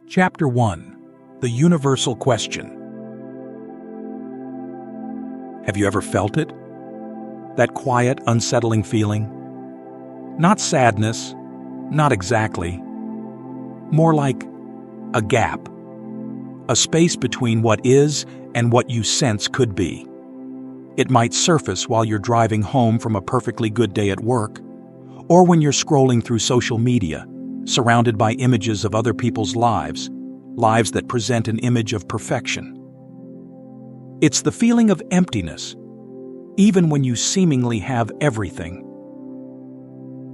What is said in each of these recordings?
Chapter 1. The Universal Question. Have you ever felt it? That quiet, unsettling feeling? Not sadness, not exactly. More like a gap. A space between what is and what you sense could be. It might surface while you're driving home from a perfectly good day at work, or when you're scrolling through social media, surrounded by images of other people's lives that present an image of perfection. It's the feeling of emptiness, even when you seemingly have everything.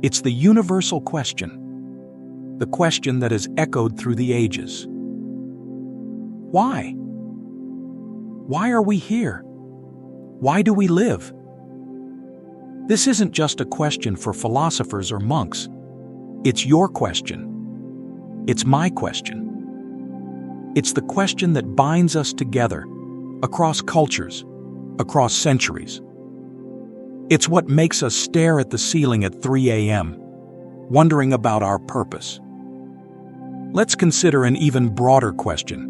It's the universal question, the question that has echoed through the ages. Why? Why are we here? Why do we live? This isn't just a question for philosophers or monks. It's your question. It's my question. It's the question that binds us together, across cultures, across centuries. It's what makes us stare at the ceiling at 3 a.m., wondering about our purpose. Let's consider an even broader question.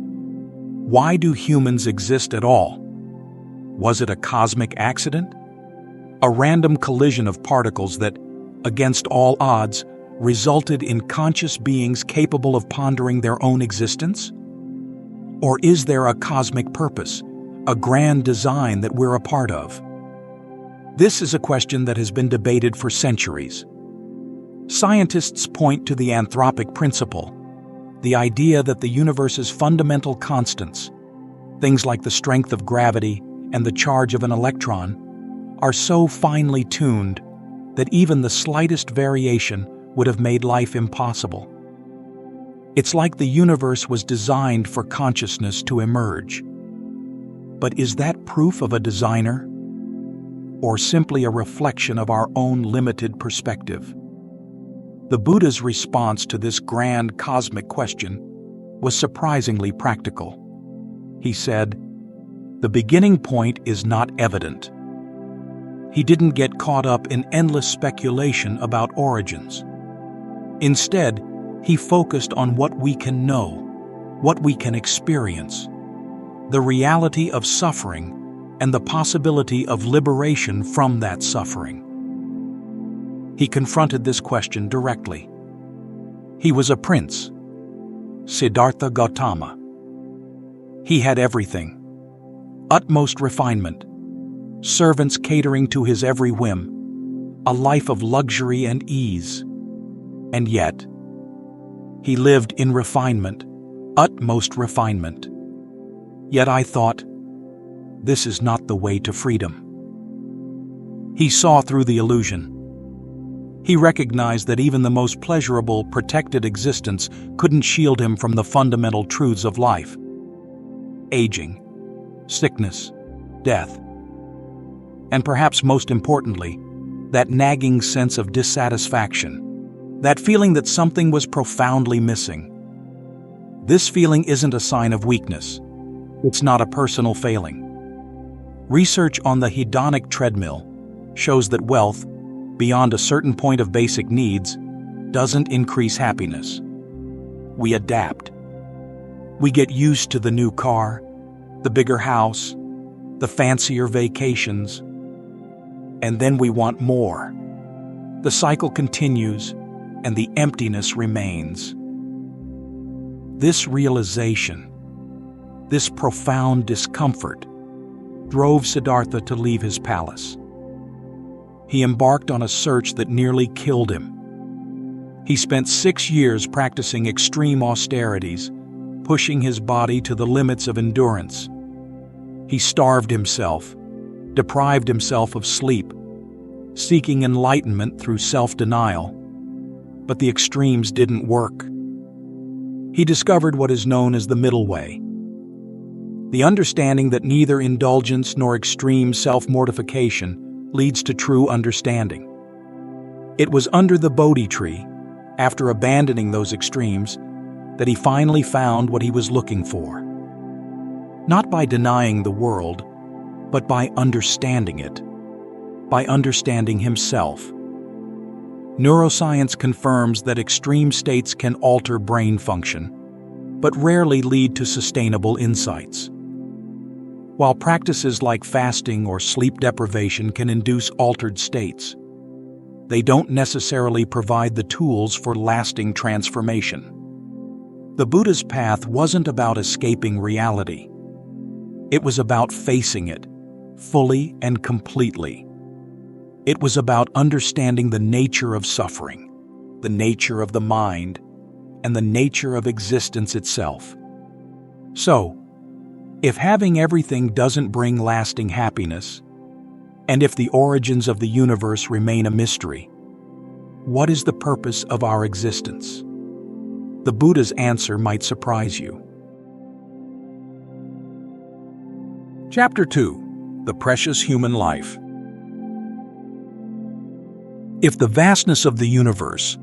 Why do humans exist at all? Was it a cosmic accident? A random collision of particles that, against all odds, resulted in conscious beings capable of pondering their own existence? Or is there a cosmic purpose, a grand design that we're a part of? This is a question that has been debated for centuries. Scientists point to the anthropic principle, the idea that the universe's fundamental constants, things like the strength of gravity and the charge of an electron, are so finely tuned that even the slightest variation would have made life impossible. It's like the universe was designed for consciousness to emerge. But is that proof of a designer? Or simply a reflection of our own limited perspective? The Buddha's response to this grand cosmic question was surprisingly practical. He said, "The beginning point is not evident." He didn't get caught up in endless speculation about origins. Instead, he focused on what we can know, what we can experience, the reality of suffering and the possibility of liberation from that suffering. He confronted this question directly. He was a prince, Siddhartha Gautama. He had everything: utmost refinement, servants catering to his every whim, a life of luxury and ease. And yet, he lived in refinement, utmost refinement. Yet I thought, this is not the way to freedom. He saw through the illusion. He recognized that even the most pleasurable, protected existence couldn't shield him from the fundamental truths of life: aging, sickness, death. And perhaps most importantly, that nagging sense of dissatisfaction, that feeling that something was profoundly missing. This feeling isn't a sign of weakness. It's not a personal failing. Research on the hedonic treadmill shows that wealth, beyond a certain point of basic needs, doesn't increase happiness. We adapt. We get used to the new car, the bigger house, the fancier vacations, and then we want more. The cycle continues, and the emptiness remains. This realization, this profound discomfort, drove Siddhartha to leave his palace. He embarked on a search that nearly killed him. He spent 6 years practicing extreme austerities, pushing his body to the limits of endurance. He starved himself, deprived himself of sleep, seeking enlightenment through self-denial. But the extremes didn't work. He discovered what is known as the middle way, the understanding that neither indulgence nor extreme self-mortification leads to true understanding. It was under the Bodhi tree, after abandoning those extremes, that he finally found what he was looking for. Not by denying the world, but by understanding it, by understanding himself. Neuroscience confirms that extreme states can alter brain function, but rarely lead to sustainable insights. While practices like fasting or sleep deprivation can induce altered states, they don't necessarily provide the tools for lasting transformation. The Buddha's path wasn't about escaping reality. It was about facing it, fully and completely. It was about understanding the nature of suffering, the nature of the mind, and the nature of existence itself. So, if having everything doesn't bring lasting happiness, and if the origins of the universe remain a mystery, what is the purpose of our existence? The Buddha's answer might surprise you. Chapter 2: The Precious Human Life. If the vastness of the universe,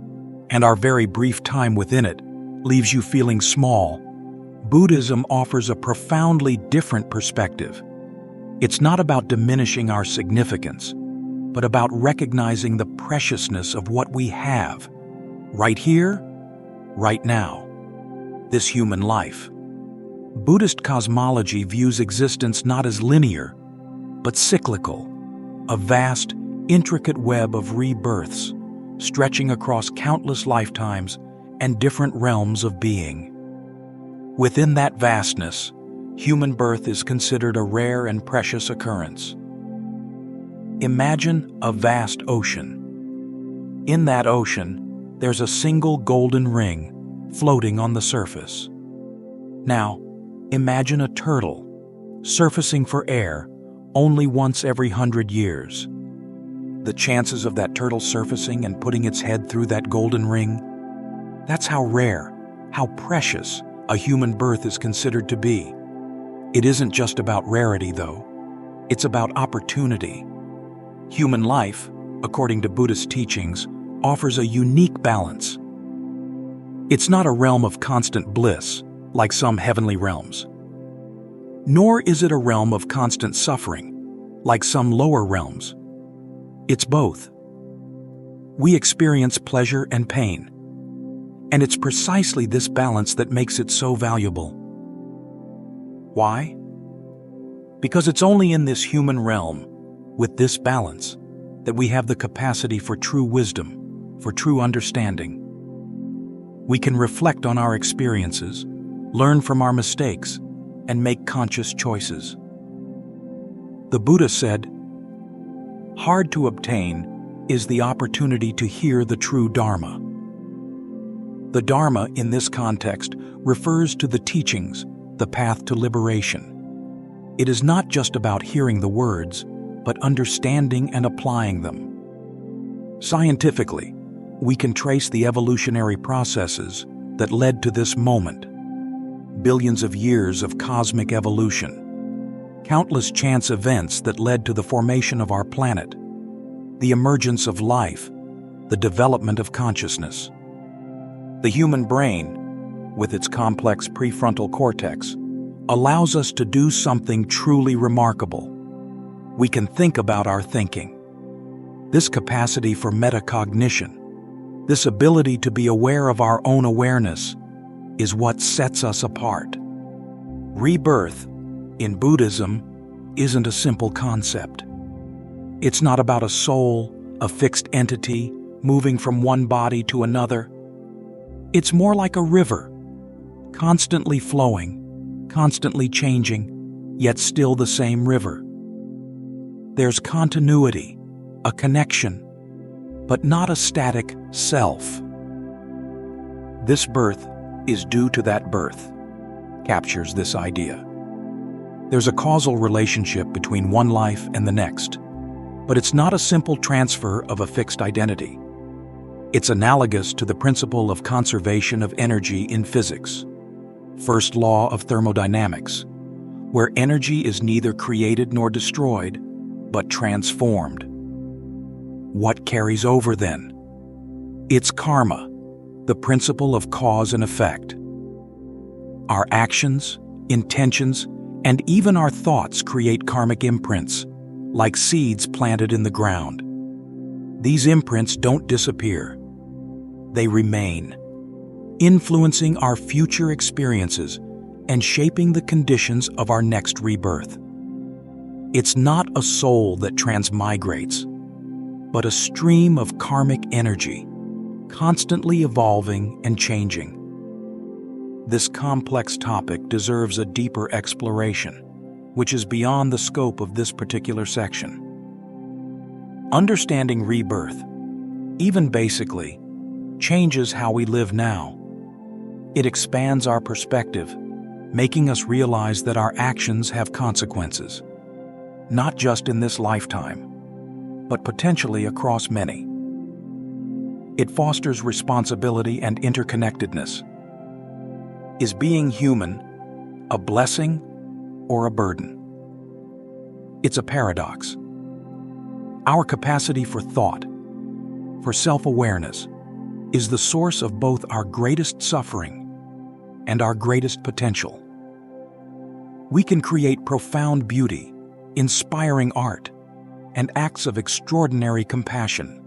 and our very brief time within it, leaves you feeling small, Buddhism offers a profoundly different perspective. It's not about diminishing our significance, but about recognizing the preciousness of what we have, right here, right now, this human life. Buddhist cosmology views existence not as linear, but cyclical, a vast, intricate web of rebirths, stretching across countless lifetimes and different realms of being. Within that vastness, human birth is considered a rare and precious occurrence. Imagine a vast ocean. In that ocean, there's a single golden ring floating on the surface. Now, imagine a turtle surfacing for air only once every 100 years. The chances of that turtle surfacing and putting its head through that golden ring, that's how rare, how precious a human birth is considered to be. It isn't just about rarity, though. It's about opportunity. Human life, according to Buddhist teachings, offers a unique balance. It's not a realm of constant bliss, like some heavenly realms. Nor is it a realm of constant suffering, like some lower realms. It's both. We experience pleasure and pain, and it's precisely this balance that makes it so valuable. Why? Because it's only in this human realm, with this balance, that we have the capacity for true wisdom, for true understanding. We can reflect on our experiences, learn from our mistakes, and make conscious choices. The Buddha said, "Hard to obtain is the opportunity to hear the true Dharma." The Dharma, in this context, refers to the teachings, the path to liberation. It is not just about hearing the words, but understanding and applying them. Scientifically, we can trace the evolutionary processes that led to this moment. Billions of years of cosmic evolution. Countless chance events that led to the formation of our planet. The emergence of life. The development of consciousness. The human brain, with its complex prefrontal cortex, allows us to do something truly remarkable. We can think about our thinking. This capacity for metacognition, this ability to be aware of our own awareness, is what sets us apart. Rebirth, in Buddhism, isn't a simple concept. It's not about a soul, a fixed entity, moving from one body to another. It's more like a river, constantly flowing, constantly changing, yet still the same river. There's continuity, a connection, but not a static self. This birth is due to that birth, captures this idea. There's a causal relationship between one life and the next, but it's not a simple transfer of a fixed identity. It's analogous to the principle of conservation of energy in physics, first law of thermodynamics, where energy is neither created nor destroyed, but transformed. What carries over then? It's karma, the principle of cause and effect. Our actions, intentions, and even our thoughts create karmic imprints, like seeds planted in the ground. These imprints don't disappear. They remain. influencing our future experiences and shaping the conditions of our next rebirth. It's not a soul that transmigrates, but a stream of karmic energy, constantly evolving and changing. This complex topic deserves a deeper exploration, which is beyond the scope of this particular section. Understanding rebirth, even basically, changes how we live now. It expands our perspective, making us realize that our actions have consequences, not just in this lifetime, but potentially across many. It fosters responsibility and interconnectedness. Is being human a blessing or a burden? It's a paradox. Our capacity for thought, for self-awareness, is the source of both our greatest suffering and our greatest potential. We can create profound beauty, inspiring art, and acts of extraordinary compassion.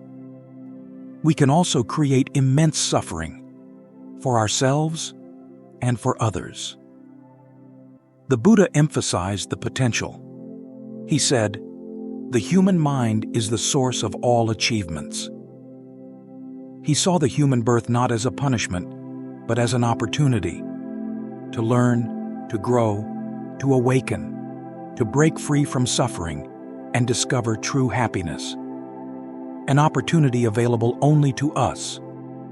We can also create immense suffering for ourselves and for others. The Buddha emphasized the potential. He said, "The human mind is the source of all achievements." He saw the human birth not as a punishment, but as an opportunity to learn, to grow, to awaken, to break free from suffering and discover true happiness. An opportunity available only to us,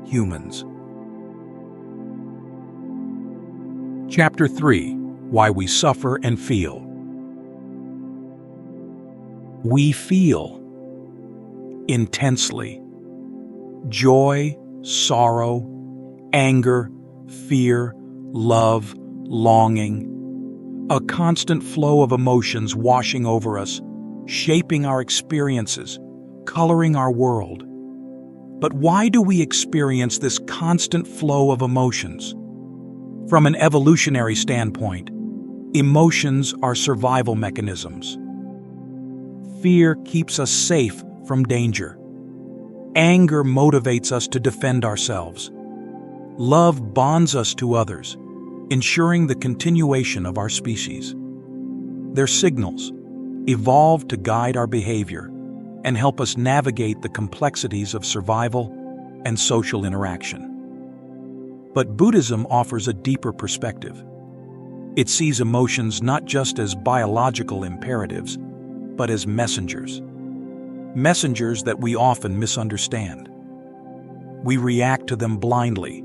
humans. Chapter 3: Why we Suffer and Feel. We feel intensely joy, sorrow, anger, fear, love, longing, a constant flow of emotions washing over us, shaping our experiences, coloring our world. But why do we experience this constant flow of emotions? From an evolutionary standpoint, emotions are survival mechanisms. Fear keeps us safe from danger. Anger motivates us to defend ourselves. Love bonds us to others, ensuring the continuation of our species. They're signals, evolved to guide our behavior and help us navigate the complexities of survival and social interaction. But Buddhism offers a deeper perspective. It sees emotions not just as biological imperatives, but as messengers. Messengers that we often misunderstand. We react to them blindly,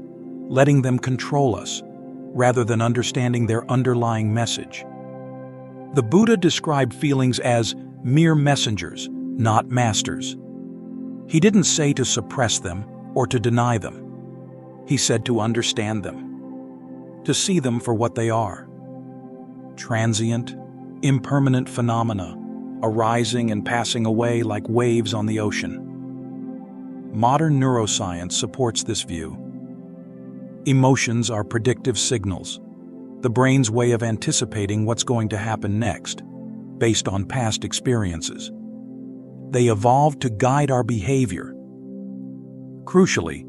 letting them control us, rather than understanding their underlying message. The Buddha described feelings as mere messengers, not masters. He didn't say to suppress them or to deny them. He said to understand them, to see them for what they are. Transient, impermanent phenomena, arising and passing away like waves on the ocean. Modern neuroscience supports this view. Emotions are predictive signals, the brain's way of anticipating what's going to happen next, based on past experiences. They evolved to guide our behavior. Crucially,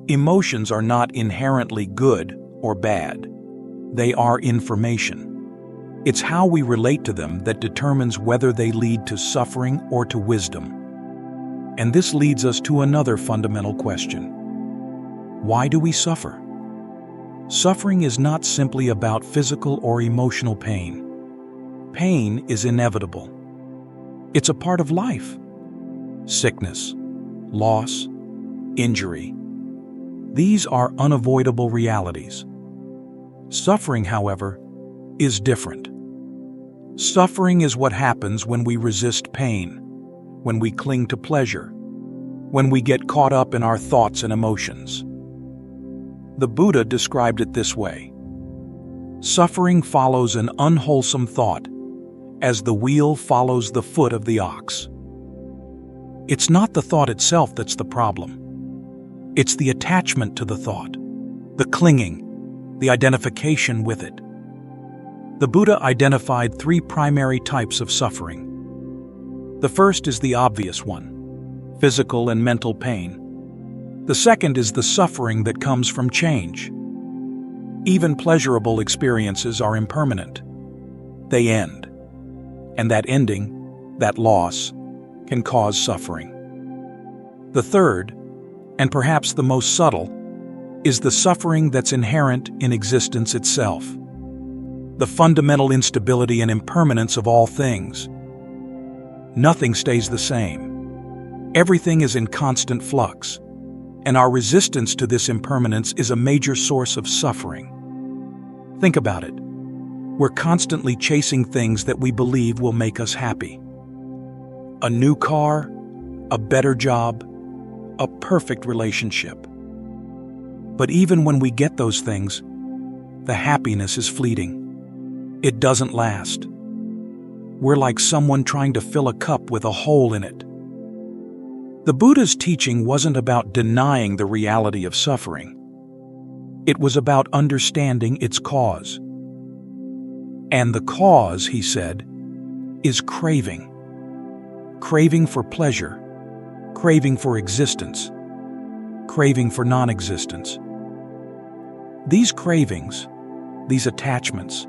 emotions are not inherently good or bad. They are information. It's how we relate to them that determines whether they lead to suffering or to wisdom. And this leads us to another fundamental question. Why do we suffer? Suffering is not simply about physical or emotional pain. Pain is inevitable. It's a part of life. Sickness, loss, injury. These are unavoidable realities. Suffering, however, is different. Suffering is what happens when we resist pain, when we cling to pleasure, when we get caught up in our thoughts and emotions. The Buddha described it this way: suffering follows an unwholesome thought, as the wheel follows the foot of the ox. It's not the thought itself that's the problem. It's the attachment to the thought, the clinging, the identification with it. The Buddha identified 3 primary types of suffering. The first is the obvious one: physical and mental pain. The second is the suffering that comes from change. Even pleasurable experiences are impermanent. They end. And that ending, that loss, can cause suffering. The third, and perhaps the most subtle, is the suffering that's inherent in existence itself. The fundamental instability and impermanence of all things. Nothing stays the same. Everything is in constant flux, and our resistance to this impermanence is a major source of suffering. Think about it. We're constantly chasing things that we believe will make us happy. A new car, a better job, a perfect relationship. But even when we get those things, the happiness is fleeting. It doesn't last. We're like someone trying to fill a cup with a hole in it. The Buddha's teaching wasn't about denying the reality of suffering. It was about understanding its cause. And the cause, he said, is craving. Craving for pleasure, craving for existence, craving for non-existence. These cravings, these attachments,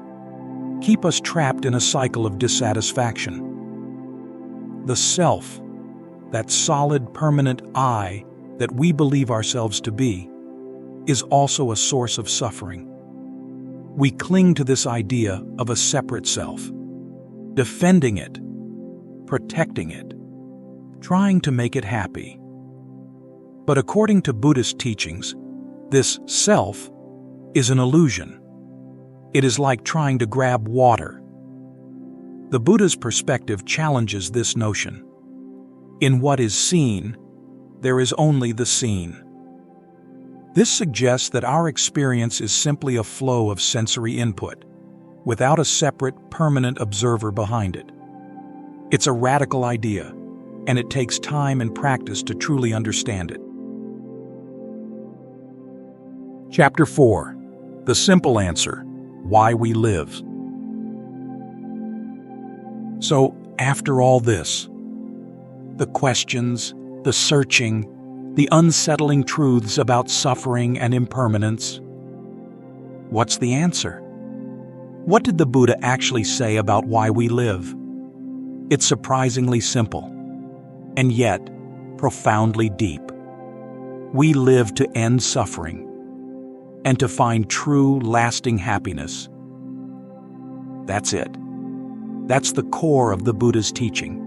keep us trapped in a cycle of dissatisfaction. The self, that solid, permanent I that we believe ourselves to be, is also a source of suffering. We cling to this idea of a separate self, defending it, protecting it, trying to make it happy. But according to Buddhist teachings, this self is an illusion. It is like trying to grab water. The Buddha's perspective challenges this notion. In what is seen, there is only the seen. This suggests that our experience is simply a flow of sensory input, without a separate, permanent observer behind it. It's a radical idea, and it takes time and practice to truly understand it. Chapter 4. The Simple Answer: Why We Live. So, after all this, the questions, the searching, the unsettling truths about suffering and impermanence, what's the answer? What did the Buddha actually say about why we live? It's surprisingly simple, and yet profoundly deep. We live to end suffering and to find true, lasting happiness. That's it. That's the core of the Buddha's teaching.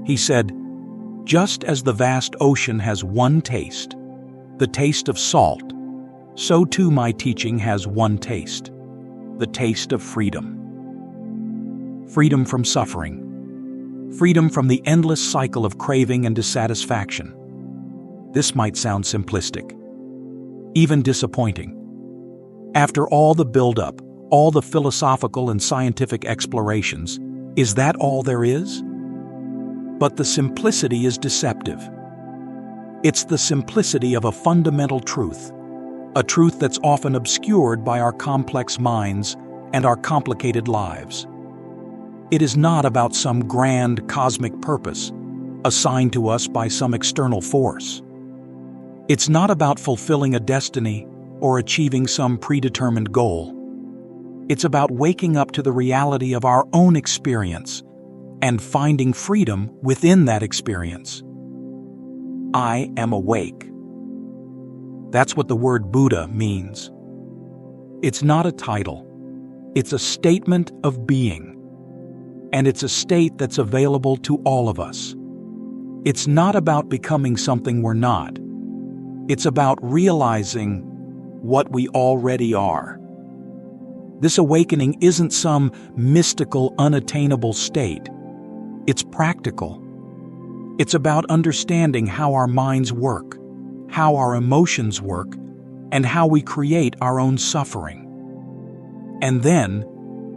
He said, just as the vast ocean has one taste, the taste of salt, so too my teaching has one taste, the taste of freedom. Freedom from suffering. Freedom from the endless cycle of craving and dissatisfaction. This might sound simplistic, even disappointing. After all the build-up, all the philosophical and scientific explorations, is that all there is? But the simplicity is deceptive. It's the simplicity of a fundamental truth, a truth that's often obscured by our complex minds and our complicated lives. It is not about some grand cosmic purpose assigned to us by some external force. It's not about fulfilling a destiny or achieving some predetermined goal. It's about waking up to the reality of our own experience and finding freedom within that experience. I am awake. That's what the word Buddha means. It's not a title. It's a statement of being. And it's a state that's available to all of us. It's not about becoming something we're not. It's about realizing what we already are. This awakening isn't some mystical, unattainable state. It's practical. It's about understanding how our minds work, how our emotions work, and how we create our own suffering. And then,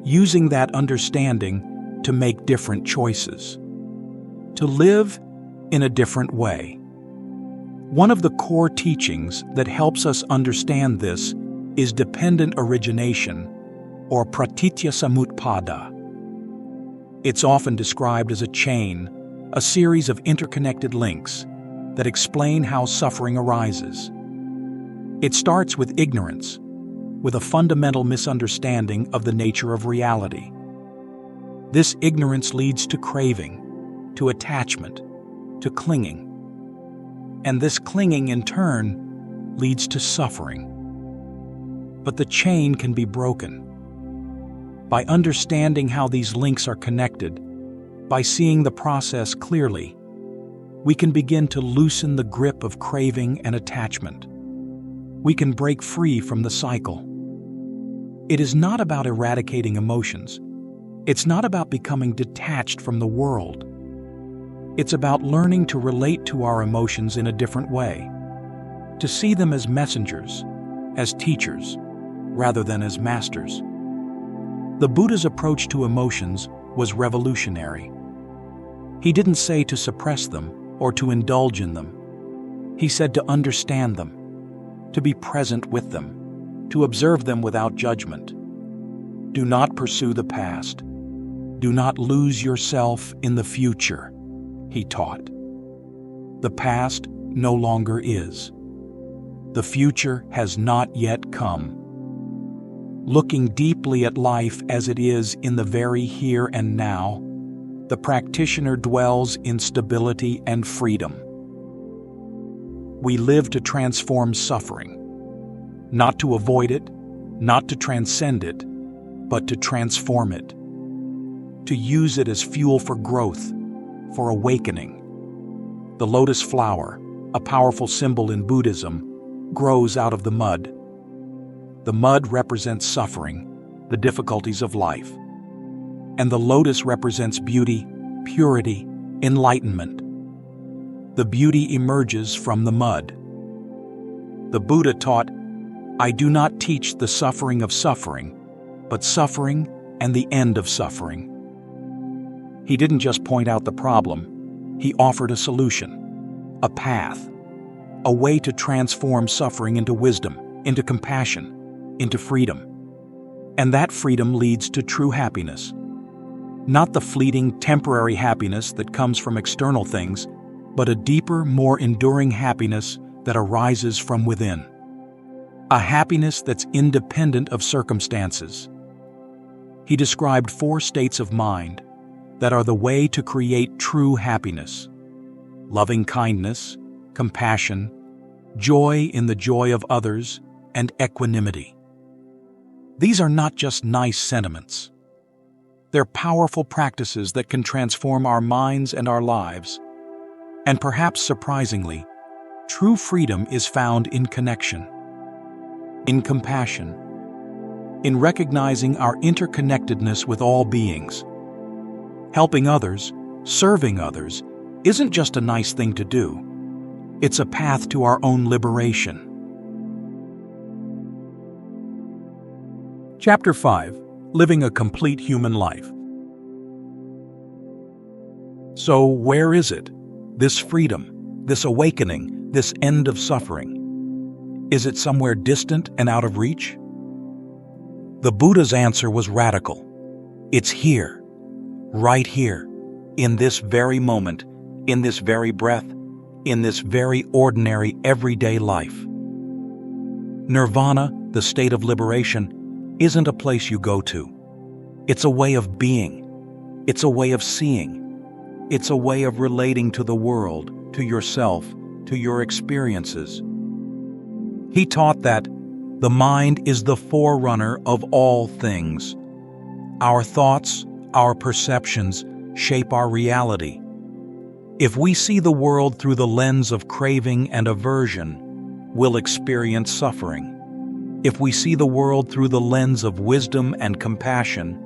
using that understanding to make different choices, to live in a different way. One of the core teachings that helps us understand this is dependent origination, or pratitya samutpada. It's often described as a chain, a series of interconnected links, that explain how suffering arises. It starts with ignorance, with a fundamental misunderstanding of the nature of reality. This ignorance leads to craving, to attachment, to clinging. And this clinging, in turn, leads to suffering. But the chain can be broken. By understanding how these links are connected, by seeing the process clearly, we can begin to loosen the grip of craving and attachment. We can break free from the cycle. It is not about eradicating emotions. It's not about becoming detached from the world. It's about learning to relate to our emotions in a different way, to see them as messengers, as teachers, rather than as masters. The Buddha's approach to emotions was revolutionary. He didn't say to suppress them or to indulge in them. He said to understand them, to be present with them, to observe them without judgment. Do not pursue the past. Do not lose yourself in the future, he taught. The past no longer is. The future has not yet come. Looking deeply at life as it is in the very here and now, the practitioner dwells in stability and freedom. We live to transform suffering, not to avoid it, not to transcend it, but to transform it, to use it as fuel for growth, for awakening. The lotus flower, a powerful symbol in Buddhism, grows out of the mud. The mud represents suffering, the difficulties of life. And the lotus represents beauty, purity, enlightenment. The beauty emerges from the mud. The Buddha taught, "I do not teach the suffering of suffering, but suffering and the end of suffering." He didn't just point out the problem, he offered a solution, a path, a way to transform suffering into wisdom, into compassion, into freedom. And that freedom leads to true happiness. Not the fleeting, temporary happiness that comes from external things, but a deeper, more enduring happiness that arises from within. A happiness that's independent of circumstances. He described 4 states of mind that are the way to create true happiness: loving kindness, compassion, joy in the joy of others, and equanimity. These are not just nice sentiments. They're powerful practices that can transform our minds and our lives. And perhaps surprisingly, true freedom is found in connection, in compassion, in recognizing our interconnectedness with all beings. Helping others, serving others, isn't just a nice thing to do. It's a path to our own liberation. Chapter 5. Living a complete human life. So where is it? This freedom, this awakening, this end of suffering? Is it somewhere distant and out of reach? The Buddha's answer was radical. It's here, right here, in this very moment, in this very breath, in this very ordinary everyday life. Nirvana, the state of liberation, isn't a place you go to. It's a way of being. It's a way of seeing. It's a way of relating to the world, to yourself, to your experiences. He taught that the mind is the forerunner of all things. Our thoughts, our perceptions, shape our reality. If we see the world through the lens of craving and aversion, we'll experience suffering. If we see the world through the lens of wisdom and compassion,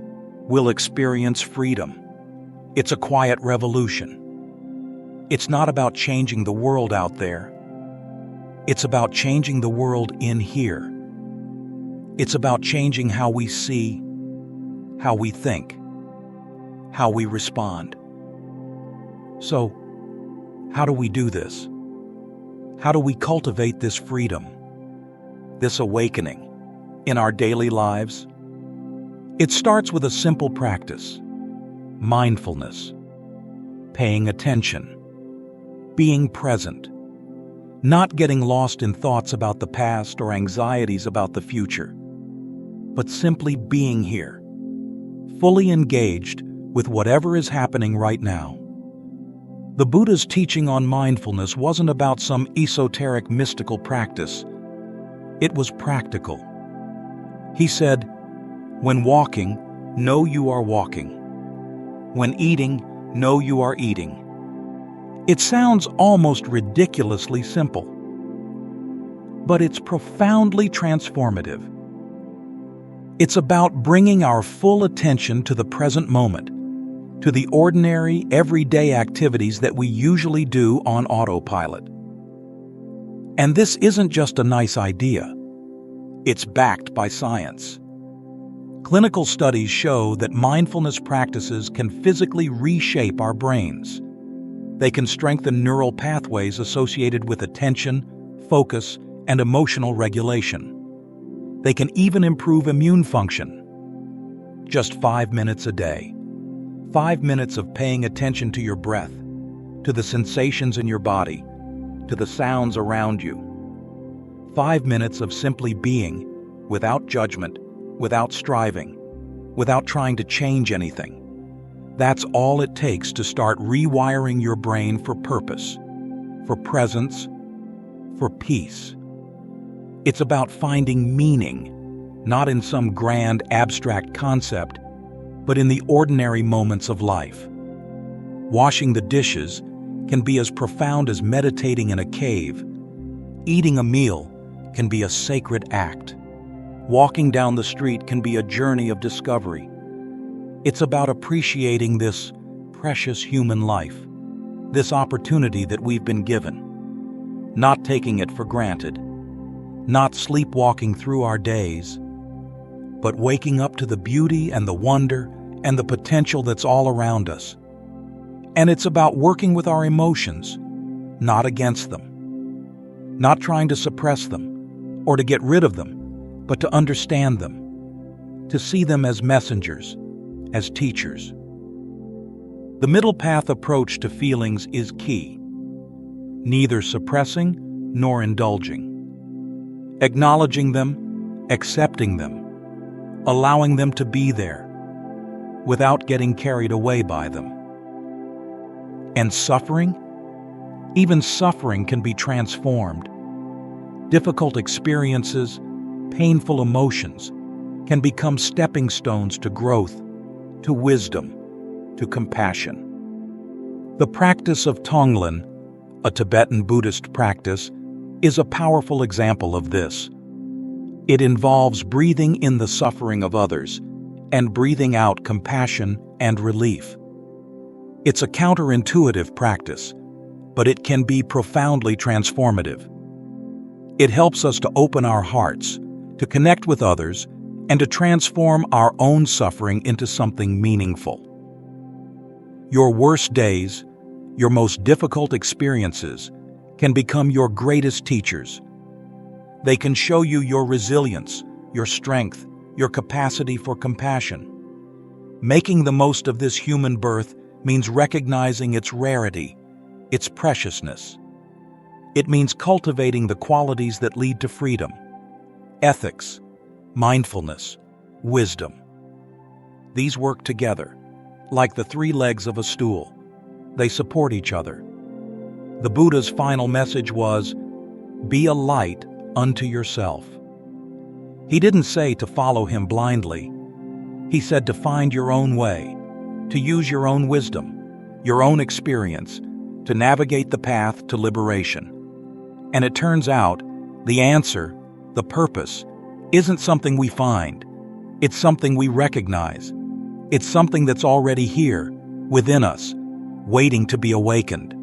we'll experience freedom. It's a quiet revolution. It's not about changing the world out there. It's about changing the world in here. It's about changing how we see, how we think, how we respond. So, how do we do this? How do we cultivate this freedom, this awakening, in our daily lives? It starts with a simple practice: mindfulness, paying attention, being present, Not getting lost in thoughts about the past or anxieties about the future, but simply being here, fully engaged with whatever is happening right now. The Buddha's teaching on mindfulness wasn't about some esoteric mystical practice. It was practical. He said, "When walking, know you are walking. When eating, know you are eating." It sounds almost ridiculously simple, but it's profoundly transformative. It's about bringing our full attention to the present moment, to the ordinary, everyday activities that we usually do on autopilot. And this isn't just a nice idea. It's backed by science. Clinical studies show that mindfulness practices can physically reshape our brains. They can strengthen neural pathways associated with attention, focus, and emotional regulation. They can even improve immune function. Just 5 minutes a day. 5 minutes of paying attention to your breath, to the sensations in your body, to the sounds around you. 5 minutes of simply being, without judgment, without striving, without trying to change anything. That's all it takes to start rewiring your brain for purpose, for presence, for peace. It's about finding meaning, not in some grand abstract concept, but in the ordinary moments of life. Washing the dishes can be as profound as meditating in a cave. Eating a meal can be a sacred act. Walking down the street can be a journey of discovery. It's about appreciating this precious human life, this opportunity that we've been given, not taking it for granted, not sleepwalking through our days, but waking up to the beauty and the wonder and the potential that's all around us. And it's about working with our emotions, not against them, not trying to suppress them or to get rid of them, but to understand them, to see them as messengers, as teachers. The middle path approach to feelings is key, neither suppressing nor indulging. Acknowledging them, accepting them, allowing them to be there, without getting carried away by them. And suffering? Even suffering can be transformed. Difficult experiences, painful emotions can become stepping stones to growth, to wisdom, to compassion. The practice of Tonglen, a Tibetan Buddhist practice, is a powerful example of this. It involves breathing in the suffering of others and breathing out compassion and relief. It's a counterintuitive practice, but it can be profoundly transformative. It helps us to open our hearts, to connect with others, and to transform our own suffering into something meaningful. Your worst days, your most difficult experiences, can become your greatest teachers. They can show you your resilience, your strength, your capacity for compassion. Making the most of this human birth means recognizing its rarity, its preciousness. It means cultivating the qualities that lead to freedom: ethics, mindfulness, wisdom. These work together, like the three legs of a stool. They support each other. The Buddha's final message was, "Be a light unto yourself." He didn't say to follow him blindly. He said to find your own way, to use your own wisdom, your own experience, to navigate the path to liberation. And it turns out, the answer, the purpose, isn't something we find. It's something we recognize. It's something that's already here, within us, waiting to be awakened.